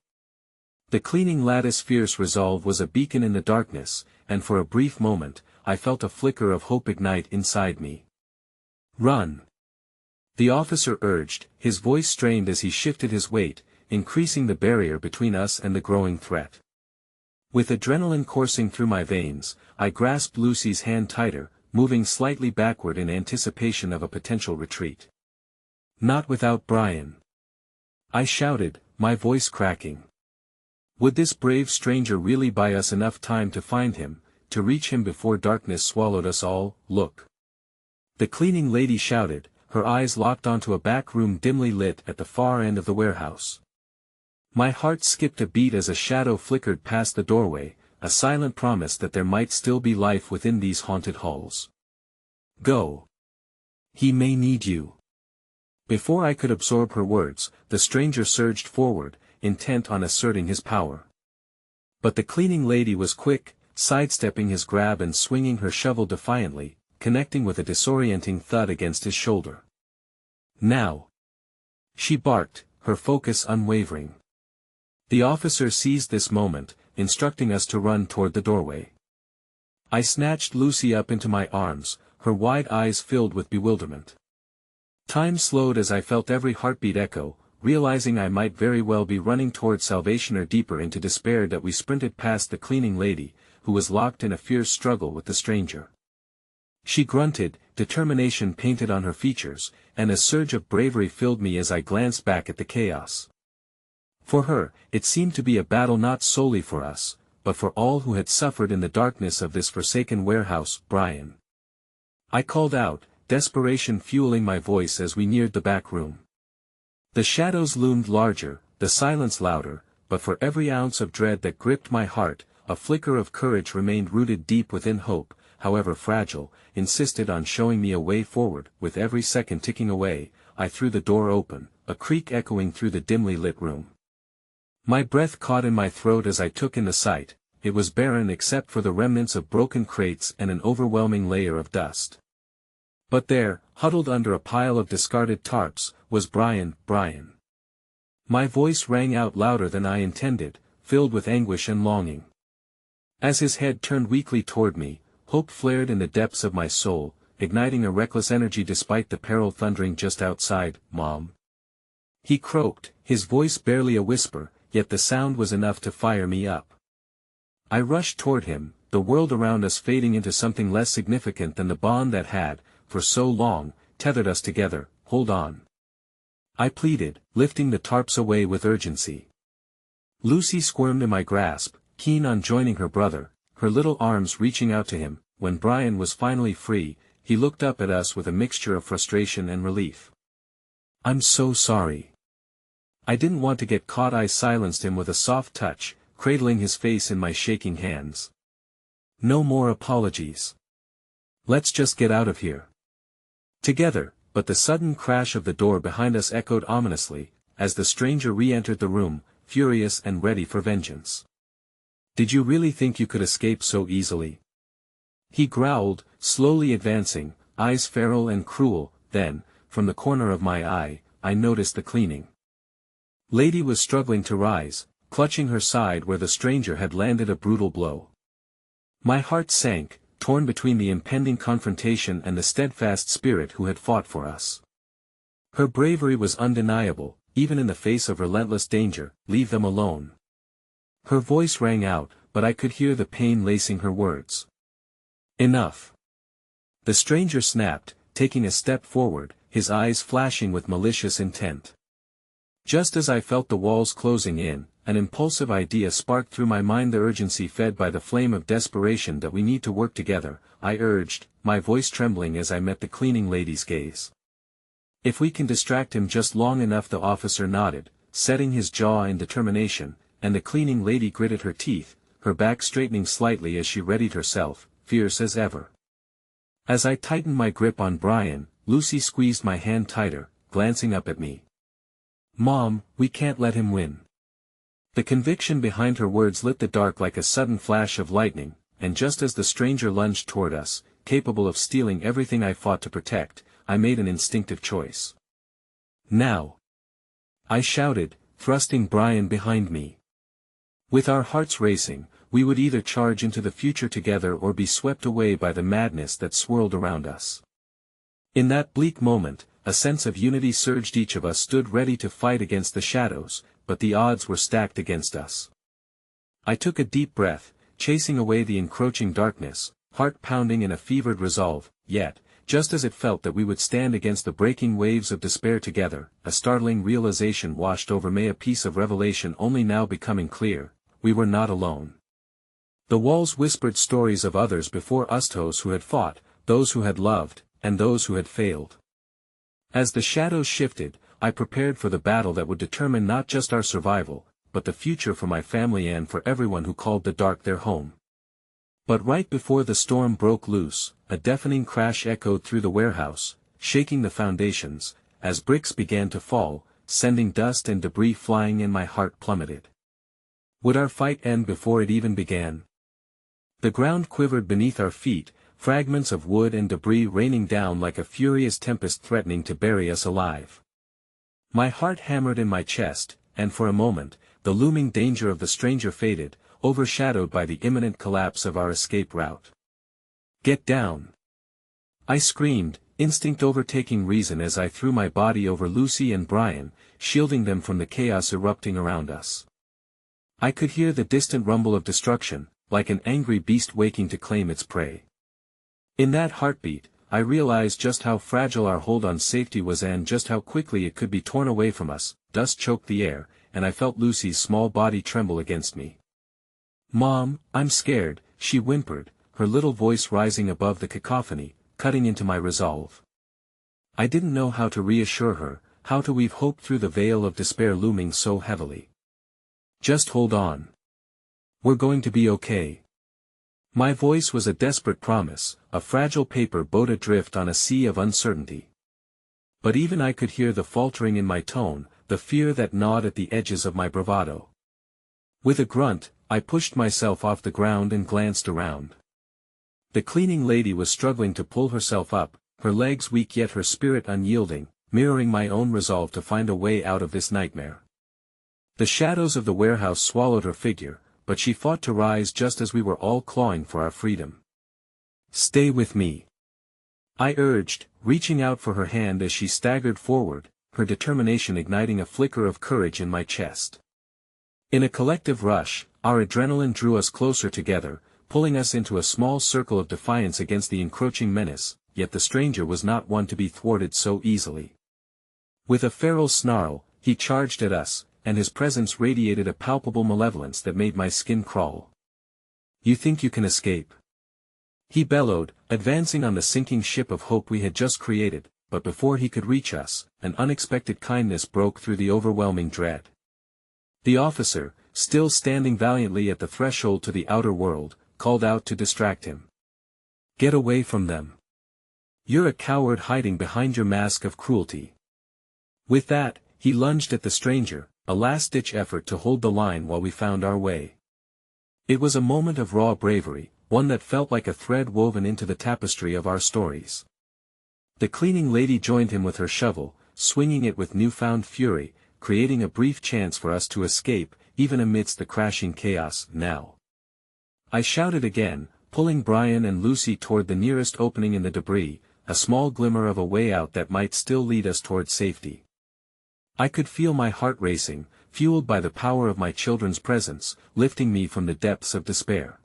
The cleaning lattice's fierce resolve was a beacon in the darkness, and for a brief moment, I felt a flicker of hope ignite inside me. "Run!" the officer urged, his voice strained as he shifted his weight, increasing the barrier between us and the growing threat. With adrenaline coursing through my veins, I grasped Lucy's hand tighter, moving slightly backward in anticipation of a potential retreat. "Not without Brian!" I shouted, my voice cracking. Would this brave stranger really buy us enough time to find him, to reach him before darkness swallowed us all? "Look!" the cleaning lady shouted, her eyes locked onto a back room dimly lit at the far end of the warehouse. My heart skipped a beat as a shadow flickered past the doorway, a silent promise that there might still be life within these haunted halls. "Go! He may need you." Before I could absorb her words, the stranger surged forward, intent on asserting his power. But the cleaning lady was quick, sidestepping his grab and swinging her shovel defiantly, connecting with a disorienting thud against his shoulder. "Now!" she barked, her focus unwavering. The officer seized this moment, instructing us to run toward the doorway. I snatched Lucy up into my arms, her wide eyes filled with bewilderment. Time slowed as I felt every heartbeat echo, realizing I might very well be running toward salvation or deeper into despair. That we sprinted past the cleaning lady, who was locked in a fierce struggle with the stranger. She grunted, determination painted on her features, and a surge of bravery filled me as I glanced back at the chaos. For her, it seemed to be a battle not solely for us, but for all who had suffered in the darkness of this forsaken warehouse. "Brian!" I called out, desperation fueling my voice as we neared the back room. The shadows loomed larger, the silence louder, but for every ounce of dread that gripped my heart, a flicker of courage remained rooted deep within hope, however fragile, insisted on showing me a way forward. With every second ticking away, I threw the door open, a creak echoing through the dimly lit room. My breath caught in my throat as I took in the sight. It was barren except for the remnants of broken crates and an overwhelming layer of dust. But there, huddled under a pile of discarded tarps, was Brian. My voice rang out louder than I intended, filled with anguish and longing. As his head turned weakly toward me, hope flared in the depths of my soul, igniting a reckless energy despite the peril thundering just outside. "Mom!" he croaked, his voice barely a whisper, yet the sound was enough to fire me up. I rushed toward him, the world around us fading into something less significant than the bond that had, for so long, tethered us together. "Hold on!" I pleaded, lifting the tarps away with urgency. Lucy squirmed in my grasp, keen on joining her brother, her little arms reaching out to him. When Brian was finally free, he looked up at us with a mixture of frustration and relief. "I'm so sorry. I didn't want to get caught." I silenced him with a soft touch, cradling his face in my shaking hands. "No more apologies. Let's just get out of here together." But the sudden crash of the door behind us echoed ominously, as the stranger re-entered the room, furious and ready for vengeance. "Did you really think you could escape so easily?" he growled, slowly advancing, eyes feral and cruel. Then, from the corner of my eye, I noticed the cleaning lady was struggling to rise, clutching her side where the stranger had landed a brutal blow. My heart sank, torn between the impending confrontation and the steadfast spirit who had fought for us. Her bravery was undeniable, even in the face of relentless danger. "Leave them alone." Her voice rang out, but I could hear the pain lacing her words. "Enough!" the stranger snapped, taking a step forward, his eyes flashing with malicious intent. Just as I felt the walls closing in, an impulsive idea sparked through my mind, the urgency fed by the flame of desperation that we need to work together, I urged, my voice trembling as I met the cleaning lady's gaze. "If we can distract him just long enough." The officer nodded, setting his jaw in determination, and the cleaning lady gritted her teeth, her back straightening slightly as she readied herself, fierce as ever. As I tightened my grip on Brian, Lucy squeezed my hand tighter, glancing up at me. "Mom, we can't let him win." The conviction behind her words lit the dark like a sudden flash of lightning, and just as the stranger lunged toward us, capable of stealing everything I fought to protect, I made an instinctive choice. "Now!" I shouted, thrusting Brian behind me. With our hearts racing, we would either charge into the future together or be swept away by the madness that swirled around us. In that bleak moment, a sense of unity surged. Each of us stood ready to fight against the shadows, but the odds were stacked against us. I took a deep breath, chasing away the encroaching darkness, heart pounding in a fevered resolve, yet, just as it felt that we would stand against the breaking waves of despair together, a startling realization washed over me, a piece of revelation only now becoming clear: we were not alone. The walls whispered stories of others before us, those who had fought, those who had loved, and those who had failed. As the shadows shifted, I prepared for the battle that would determine not just our survival, but the future for my family and for everyone who called the dark their home. But right before the storm broke loose, a deafening crash echoed through the warehouse, shaking the foundations, as bricks began to fall, sending dust and debris flying, and my heart plummeted. Would our fight end before it even began? The ground quivered beneath our feet, fragments of wood and debris raining down like a furious tempest threatening to bury us alive. My heart hammered in my chest, and for a moment, the looming danger of the stranger faded, overshadowed by the imminent collapse of our escape route. "Get down!" I screamed, instinct overtaking reason as I threw my body over Lucy and Brian, shielding them from the chaos erupting around us. I could hear the distant rumble of destruction, like an angry beast waking to claim its prey. In that heartbeat, I realized just how fragile our hold on safety was and just how quickly it could be torn away from us. Dust choked the air, and I felt Lucy's small body tremble against me. "Mom, I'm scared," she whimpered, her little voice rising above the cacophony, cutting into my resolve. I didn't know how to reassure her, how to weave hope through the veil of despair looming so heavily. "Just hold on. We're going to be okay." My voice was a desperate promise, a fragile paper boat adrift on a sea of uncertainty. But even I could hear the faltering in my tone, the fear that gnawed at the edges of my bravado. With a grunt, I pushed myself off the ground and glanced around. The cleaning lady was struggling to pull herself up, her legs weak yet her spirit unyielding, mirroring my own resolve to find a way out of this nightmare. The shadows of the warehouse swallowed her figure, but she fought to rise just as we were all clawing for our freedom. "Stay with me," I urged, reaching out for her hand as she staggered forward, her determination igniting a flicker of courage in my chest. In a collective rush, our adrenaline drew us closer together, pulling us into a small circle of defiance against the encroaching menace, yet the stranger was not one to be thwarted so easily. With a feral snarl, he charged at us, and his presence radiated a palpable malevolence that made my skin crawl. "You think you can escape?" he bellowed, advancing on the sinking ship of hope we had just created, but before he could reach us, an unexpected kindness broke through the overwhelming dread. The officer, still standing valiantly at the threshold to the outer world, called out to distract him. "Get away from them. You're a coward hiding behind your mask of cruelty." With that, he lunged at the stranger, a last-ditch effort to hold the line while we found our way. It was a moment of raw bravery, one that felt like a thread woven into the tapestry of our stories. The cleaning lady joined him with her shovel, swinging it with newfound fury, creating a brief chance for us to escape, even amidst the crashing chaos. "Now!" I shouted again, pulling Brian and Lucy toward the nearest opening in the debris, a small glimmer of a way out that might still lead us toward safety. I could feel my heart racing, fueled by the power of my children's presence, lifting me from the depths of despair.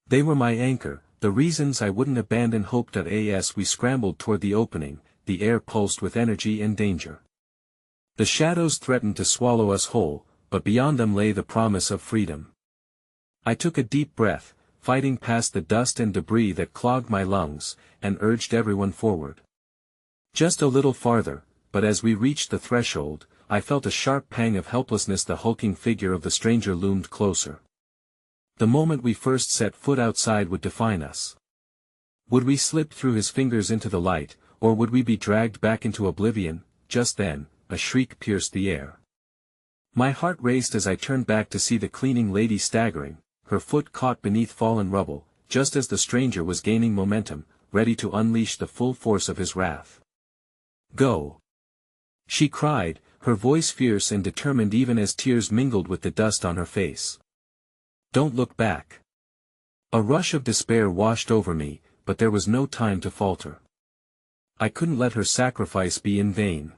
They were my anchor, the reasons I wouldn't abandon hope. As we scrambled toward the opening, the air pulsed with energy and danger. The shadows threatened to swallow us whole, but beyond them lay the promise of freedom. I took a deep breath, fighting past the dust and debris that clogged my lungs, and urged everyone forward. Just a little farther, but as we reached the threshold, I felt a sharp pang of helplessness. The hulking figure of the stranger loomed closer. The moment we first set foot outside would define us. Would we slip through his fingers into the light, or would we be dragged back into oblivion? Just then, a shriek pierced the air. My heart raced as I turned back to see the cleaning lady staggering, her foot caught beneath fallen rubble, just as the stranger was gaining momentum, ready to unleash the full force of his wrath. "Go!" she cried, her voice fierce and determined even as tears mingled with the dust on her face. "Don't look back." A rush of despair washed over me, but there was no time to falter. I couldn't let her sacrifice be in vain.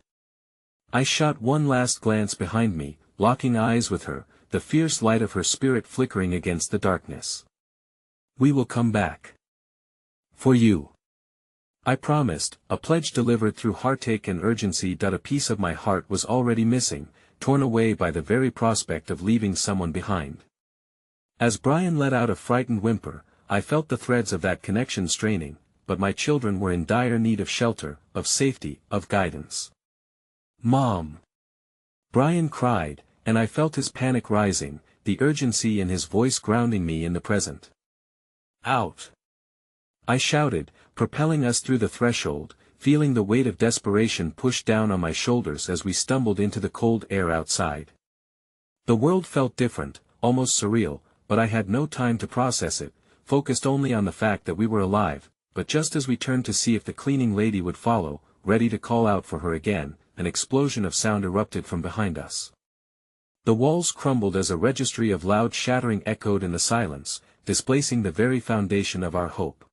I shot one last glance behind me, locking eyes with her, the fierce light of her spirit flickering against the darkness. "We will come back. For you." I promised, a pledge delivered through heartache and urgency. A piece of my heart was already missing, torn away by the very prospect of leaving someone behind. As Brian let out a frightened whimper, I felt the threads of that connection straining, but my children were in dire need of shelter, of safety, of guidance. "Mom!" Brian cried, and I felt his panic rising, the urgency in his voice grounding me in the present. "Out!" I shouted, propelling us through the threshold, feeling the weight of desperation push down on my shoulders as we stumbled into the cold air outside. The world felt different, almost surreal, but I had no time to process it, focused only on the fact that we were alive. But just as we turned to see if the cleaning lady would follow, ready to call out for her again, an explosion of sound erupted from behind us. The walls crumbled as a registry of loud shattering echoed in the silence, displacing the very foundation of our hope.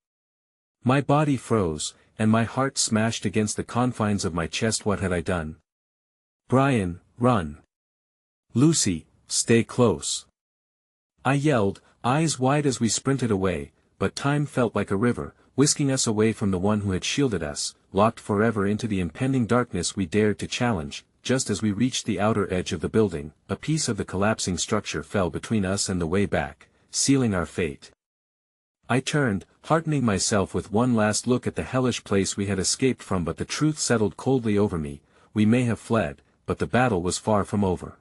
My body froze, and my heart smashed against the confines of my chest. What had I done? "Brian, run! Lucy, stay close!" I yelled, eyes wide as we sprinted away, but time felt like a river, whisking us away from the one who had shielded us, locked forever into the impending darkness we dared to challenge. Just as we reached the outer edge of the building, a piece of the collapsing structure fell between us and the way back, sealing our fate. I turned, heartening myself with one last look at the hellish place we had escaped from, but the truth settled coldly over me. We may have fled, but the battle was far from over.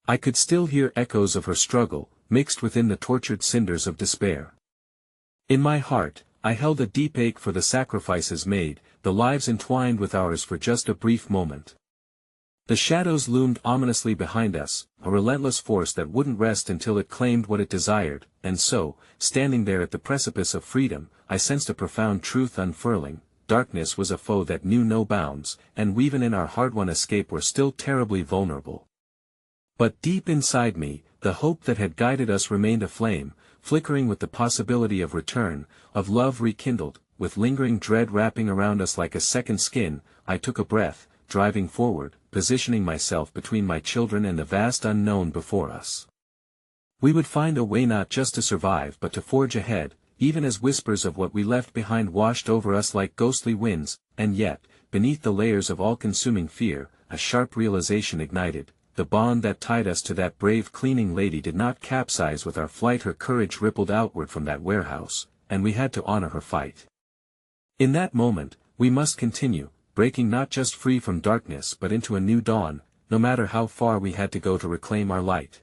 I could still hear echoes of her struggle, mixed within the tortured cinders of despair. In my heart, I held a deep ache for the sacrifices made, the lives entwined with ours for just a brief moment. The shadows loomed ominously behind us, a relentless force that wouldn't rest until it claimed what it desired, and so, standing there at the precipice of freedom, I sensed a profound truth unfurling. Darkness was a foe that knew no bounds, and we even in our hard-won escape were still terribly vulnerable. But deep inside me, the hope that had guided us remained aflame, flickering with the possibility of return, of love rekindled. With lingering dread wrapping around us like a second skin, I took a breath, driving forward, positioning myself between my children and the vast unknown before us. We would find a way not just to survive but to forge ahead, even as whispers of what we left behind washed over us like ghostly winds. And yet, beneath the layers of all-consuming fear, a sharp realization ignited. The bond that tied us to that brave cleaning lady did not capsize with our flight. Her courage rippled outward from that warehouse, and we had to honor her fight. In that moment, we must continue, breaking not just free from darkness but into a new dawn, no matter how far we had to go to reclaim our light.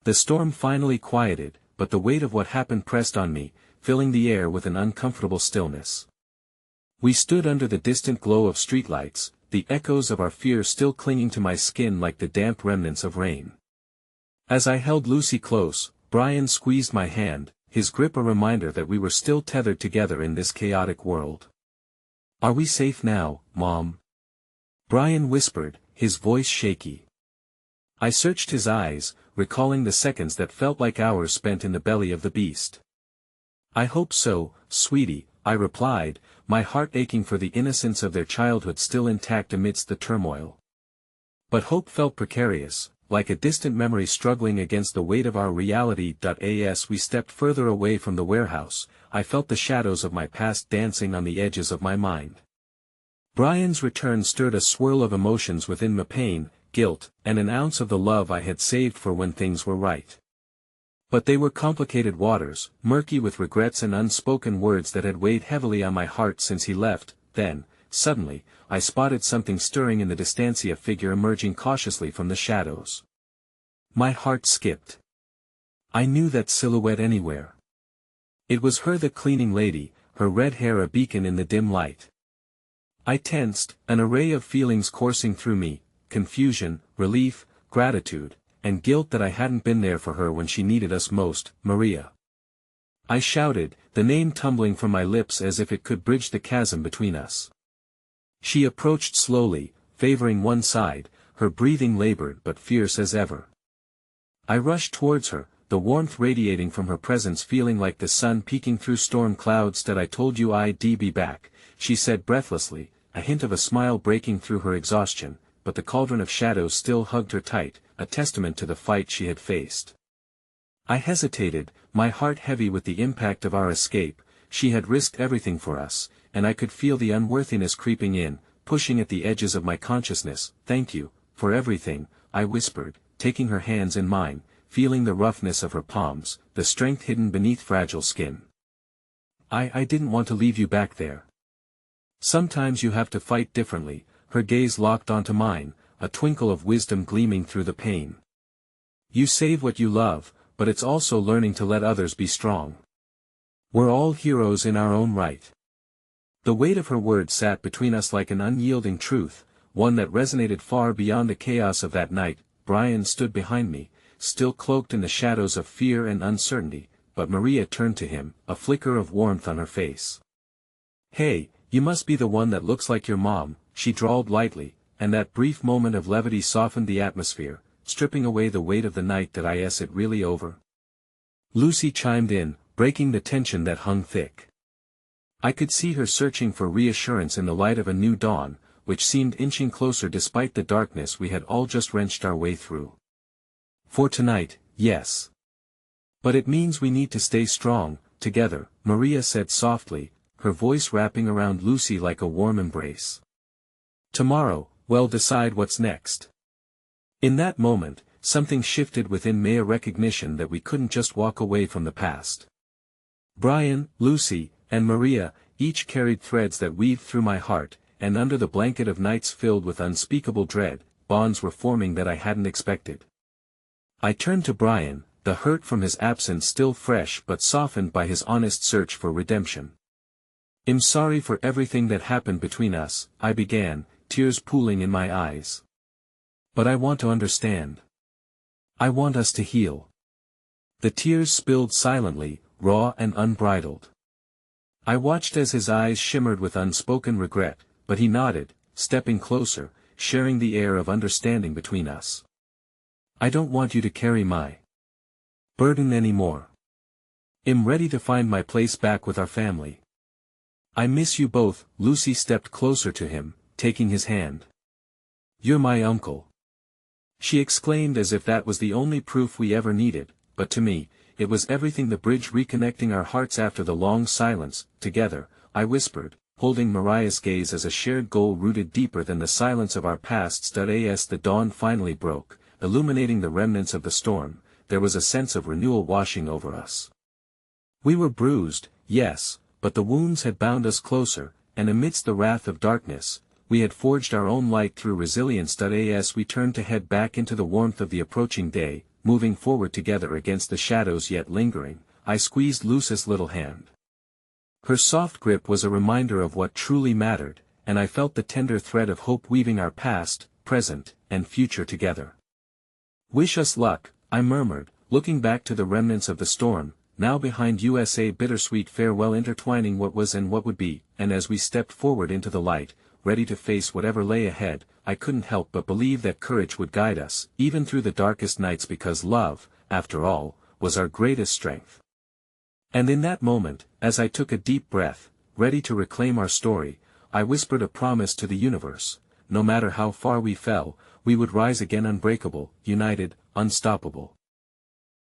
The storm finally quieted, but the weight of what happened pressed on me, filling the air with an uncomfortable stillness. We stood under the distant glow of streetlights, the echoes of our fear still clinging to my skin like the damp remnants of rain. As I held Lucy close, Brian squeezed my hand, his grip a reminder that we were still tethered together in this chaotic world. "Are we safe now, Mom?" Brian whispered, his voice shaky. I searched his eyes, recalling the seconds that felt like hours spent in the belly of the beast. "I hope so, sweetie," I replied, my heart aching for the innocence of their childhood still intact amidst the turmoil. But hope felt precarious, like a distant memory struggling against the weight of our reality. As we stepped further away from the warehouse, I felt the shadows of my past dancing on the edges of my mind. Brian's return stirred a swirl of emotions within me: pain, guilt, and an ounce of the love I had saved for when things were right. But they were complicated waters, murky with regrets and unspoken words that had weighed heavily on my heart since he left. Then, suddenly, I spotted something stirring in the distance: a figure emerging cautiously from the shadows. My heart skipped. I knew that silhouette anywhere. It was her, the cleaning lady, her red hair a beacon in the dim light. I tensed, an array of feelings coursing through me, confusion, relief, gratitude, and guilt that I hadn't been there for her when she needed us most. Maria. I shouted, the name tumbling from my lips as if it could bridge the chasm between us. She approached slowly, favoring one side, her breathing labored but fierce as ever. I rushed towards her, the warmth radiating from her presence feeling like the sun peeking through storm clouds. "That I told you I'd be back," she said breathlessly, a hint of a smile breaking through her exhaustion, but the cauldron of shadows still hugged her tight, a testament to the fight she had faced. I hesitated, my heart heavy with the impact of our escape. She had risked everything for us, and I could feel the unworthiness creeping in, pushing at the edges of my consciousness. "Thank you, for everything," I whispered, taking her hands in mine, feeling the roughness of her palms, the strength hidden beneath fragile skin. I didn't want to leave you back there. Sometimes you have to fight differently." Her gaze locked onto mine, a twinkle of wisdom gleaming through the pain. "You save what you love, but it's also learning to let others be strong. We're all heroes in our own right." The weight of her words sat between us like an unyielding truth, one that resonated far beyond the chaos of that night. Brian stood behind me, still cloaked in the shadows of fear and uncertainty, but Maria turned to him, a flicker of warmth on her face. "Hey, you must be the one that looks like your mom," she drawled lightly, and that brief moment of levity softened the atmosphere, stripping away the weight of the night. "That is it really over?" Lucy chimed in, breaking the tension that hung thick. I could see her searching for reassurance in the light of a new dawn, which seemed inching closer despite the darkness we had all just wrenched our way through. "For tonight, yes. But it means we need to stay strong, together," Maria said softly, her voice wrapping around Lucy like a warm embrace. "Tomorrow, we'll decide what's next." In that moment, something shifted within me, a recognition that we couldn't just walk away from the past. Brian, Lucy, and Maria, each carried threads that weaved through my heart, and under the blanket of nights filled with unspeakable dread, bonds were forming that I hadn't expected. I turned to Brian, the hurt from his absence still fresh but softened by his honest search for redemption. "I'm sorry for everything that happened between us," I began, tears pooling in my eyes. "But I want to understand. I want us to heal." The tears spilled silently, raw and unbridled. I watched as his eyes shimmered with unspoken regret, but he nodded, stepping closer, sharing the air of understanding between us. "I don't want you to carry my burden anymore. I'm ready to find my place back with our family." "I miss you both." Lucy stepped closer to him, taking his hand. "You're my uncle," she exclaimed as if that was the only proof we ever needed, but to me, it was everything, the bridge reconnecting our hearts after the long silence. "Together," I whispered, holding Mariah's gaze as a shared goal rooted deeper than the silence of our pasts. As the dawn finally broke, illuminating the remnants of the storm, there was a sense of renewal washing over us. We were bruised, yes, but the wounds had bound us closer, and amidst the wrath of darkness, we had forged our own light through resilience. As we turned to head back into the warmth of the approaching day, moving forward together against the shadows yet lingering, I squeezed Lucy's little hand. Her soft grip was a reminder of what truly mattered, and I felt the tender thread of hope weaving our past, present, and future together. "Wish us luck," I murmured, looking back to the remnants of the storm, now behind us, a bittersweet farewell intertwining what was and what would be. And as we stepped forward into the light, ready to face whatever lay ahead, I couldn't help but believe that courage would guide us, even through the darkest nights, because love, after all, was our greatest strength. And in that moment, as I took a deep breath, ready to reclaim our story, I whispered a promise to the universe: no matter how far we fell, we would rise again, unbreakable, united, unstoppable.